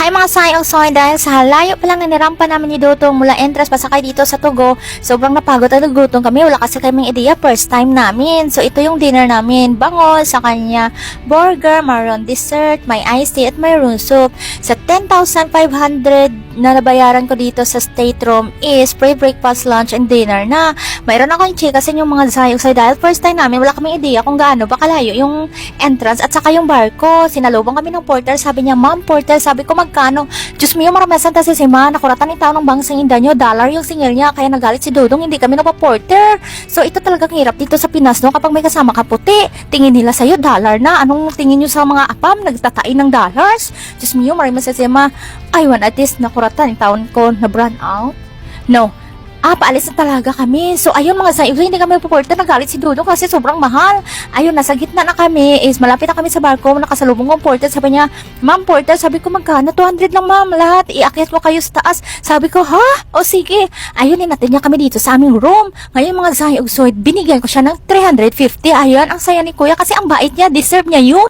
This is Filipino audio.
Hi mga sayang-soy, dahil sa layo pa lang na nirampa namin ni Dutong mula entrance pasakay dito sa Tugo, sobrang napagod at nagutom kami, wala kasi kaming ideya, first time namin. So ito yung dinner namin, bangol, sa kanya burger, mayroon dessert, may iced tea at mayroon soup. Sa 10,500 na nabayaran ko dito sa state room is free breakfast, lunch and dinner na. Mayroon akong chika sa yung mga sayang-soy dahil first time namin, wala kaming ideya kung gaano ba kalayo yung entrance at saka yung barko. Sinalubong kami ng porter, sabi niya, "Ma'am, porter," sabi ko, "Magkano?" Diyos mio, maramasan ta si Sima, nakuratan ni tao ng bangsang inda nyo, dollar yung singil niya, kaya nagalit si Dodong, hindi kami nagpa-porter. So ito talagang hirap dito sa Pinas, no? Kapag may kasama ka puti, tingin nila sa'yo, dollar na. Anong tingin nyo sa mga apam, nagtatain ng dollars? Diyos mio, maramasan si Sima, I want at least nakuratan, yung taon ko na brand out. No. Paalis na talaga kami. So, ayun mga sayo, hindi kami puporter, nagalit si Dudong kasi sobrang mahal. Ayun, nasa gitna na kami, is malapit na kami sa barko, nakasalubong kong porter, sabi niya, "Ma'am, porter," sabi ko, "Magkano? 200 lang ma'am, lahat, iakyat ko kayo sa taas." Sabi ko, "Ha? O sige." Ayun, natin niya kami dito sa aming room. Ngayon mga sayo, so, binigyan ko siya ng 350. Ayun, ang saya ni kuya kasi ang bait niya, deserve niya yun.